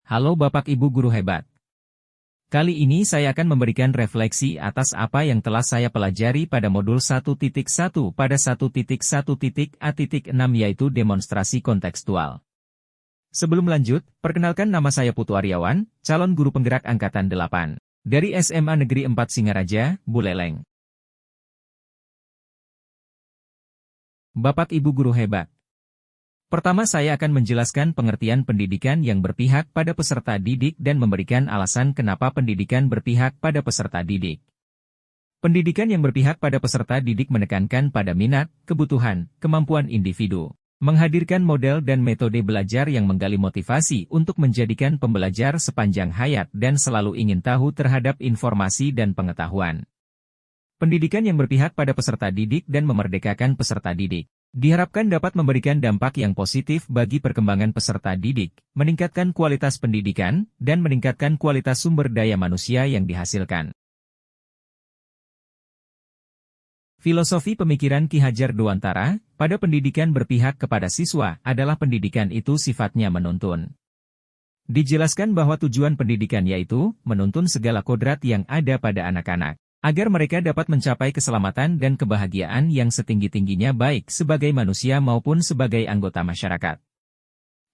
Halo Bapak Ibu Guru Hebat. Kali ini saya akan memberikan refleksi atas apa yang telah saya pelajari pada modul 1.1 pada 1.1.a.6 yaitu demonstrasi kontekstual. Sebelum lanjut, perkenalkan nama saya Putu Aryawan, calon guru penggerak Angkatan 8, dari SMA Negeri 4 Singaraja, Buleleng. Bapak Ibu Guru Hebat. Pertama saya akan menjelaskan pengertian pendidikan yang berpihak pada peserta didik dan memberikan alasan kenapa pendidikan berpihak pada peserta didik. Pendidikan yang berpihak pada peserta didik menekankan pada minat, kebutuhan, kemampuan individu, menghadirkan model dan metode belajar yang menggali motivasi untuk menjadikan pembelajar sepanjang hayat dan selalu ingin tahu terhadap informasi dan pengetahuan. Pendidikan yang berpihak pada peserta didik dan memerdekakan peserta didik diharapkan dapat memberikan dampak yang positif bagi perkembangan peserta didik, meningkatkan kualitas pendidikan, dan meningkatkan kualitas sumber daya manusia yang dihasilkan. Filosofi pemikiran Ki Hajar Dewantara, pada pendidikan berpihak kepada siswa, adalah pendidikan itu sifatnya menuntun. Dijelaskan bahwa tujuan pendidikan yaitu, menuntun segala kodrat yang ada pada anak-anak, agar mereka dapat mencapai keselamatan dan kebahagiaan yang setinggi-tingginya baik sebagai manusia maupun sebagai anggota masyarakat.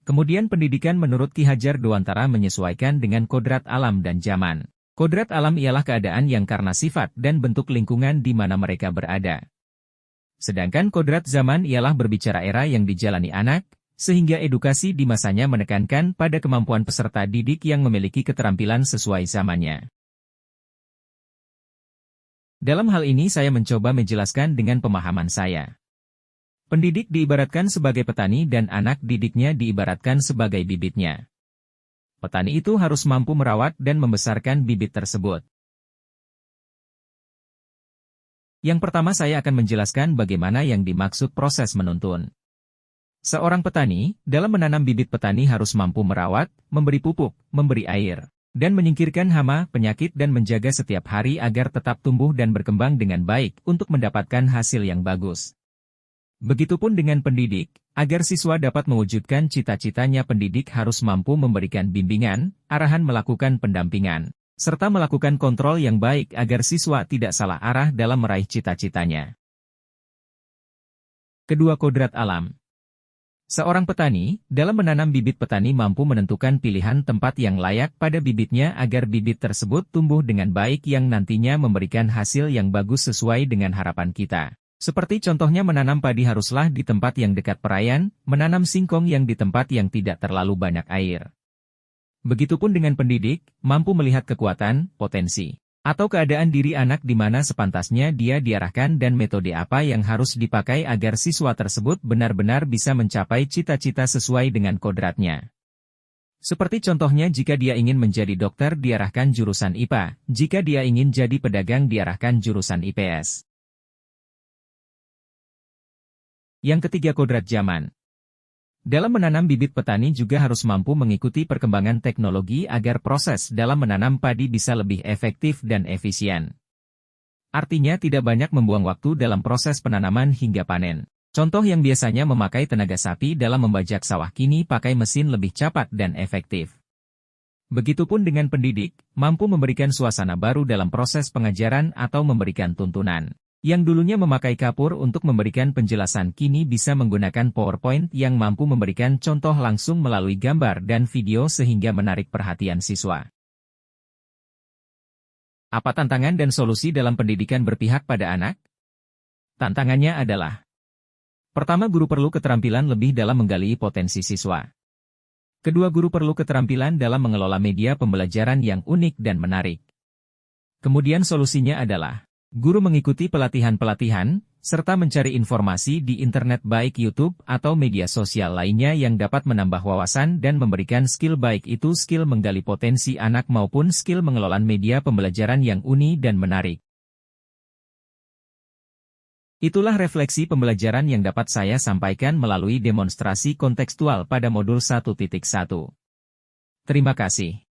Kemudian pendidikan menurut Ki Hajar Dewantara menyesuaikan dengan kodrat alam dan zaman. Kodrat alam ialah keadaan yang karena sifat dan bentuk lingkungan di mana mereka berada. Sedangkan kodrat zaman ialah berbicara era yang dijalani anak, sehingga edukasi di masanya menekankan pada kemampuan peserta didik yang memiliki keterampilan sesuai zamannya. Dalam hal ini saya mencoba menjelaskan dengan pemahaman saya. Pendidik diibaratkan sebagai petani dan anak didiknya diibaratkan sebagai bibitnya. Petani itu harus mampu merawat dan membesarkan bibit tersebut. Yang pertama saya akan menjelaskan bagaimana yang dimaksud proses menuntun. Seorang petani, dalam menanam bibit petani harus mampu merawat, memberi pupuk, memberi air, dan menyingkirkan hama, penyakit dan menjaga setiap hari agar tetap tumbuh dan berkembang dengan baik untuk mendapatkan hasil yang bagus. Begitupun dengan pendidik, agar siswa dapat mewujudkan cita-citanya pendidik harus mampu memberikan bimbingan, arahan melakukan pendampingan, serta melakukan kontrol yang baik agar siswa tidak salah arah dalam meraih cita-citanya. Kedua, kodrat alam. Seorang petani, dalam menanam bibit petani mampu menentukan pilihan tempat yang layak pada bibitnya agar bibit tersebut tumbuh dengan baik yang nantinya memberikan hasil yang bagus sesuai dengan harapan kita. Seperti contohnya menanam padi haruslah di tempat yang dekat perairan, menanam singkong yang di tempat yang tidak terlalu banyak air. Begitupun dengan pendidik, mampu melihat kekuatan, potensi, atau keadaan diri anak di mana sepantasnya dia diarahkan dan metode apa yang harus dipakai agar siswa tersebut benar-benar bisa mencapai cita-cita sesuai dengan kodratnya. Seperti contohnya jika dia ingin menjadi dokter diarahkan jurusan IPA, jika dia ingin jadi pedagang diarahkan jurusan IPS. Yang ketiga, kodrat zaman. Dalam menanam bibit petani juga harus mampu mengikuti perkembangan teknologi agar proses dalam menanam padi bisa lebih efektif dan efisien. Artinya tidak banyak membuang waktu dalam proses penanaman hingga panen. Contoh yang biasanya memakai tenaga sapi dalam membajak sawah kini pakai mesin lebih cepat dan efektif. Begitupun dengan pendidik, mampu memberikan suasana baru dalam proses pengajaran atau memberikan tuntunan. Yang dulunya memakai kapur untuk memberikan penjelasan kini bisa menggunakan PowerPoint yang mampu memberikan contoh langsung melalui gambar dan video sehingga menarik perhatian siswa. Apa tantangan dan solusi dalam pendidikan berpihak pada anak? Tantangannya adalah: pertama, guru perlu keterampilan lebih dalam menggali potensi siswa. Kedua, guru perlu keterampilan dalam mengelola media pembelajaran yang unik dan menarik. Kemudian solusinya adalah guru mengikuti pelatihan-pelatihan, serta mencari informasi di internet baik YouTube atau media sosial lainnya yang dapat menambah wawasan dan memberikan skill baik itu skill menggali potensi anak maupun skill mengelola media pembelajaran yang unik dan menarik. Itulah refleksi pembelajaran yang dapat saya sampaikan melalui demonstrasi kontekstual pada modul 1.1. Terima kasih.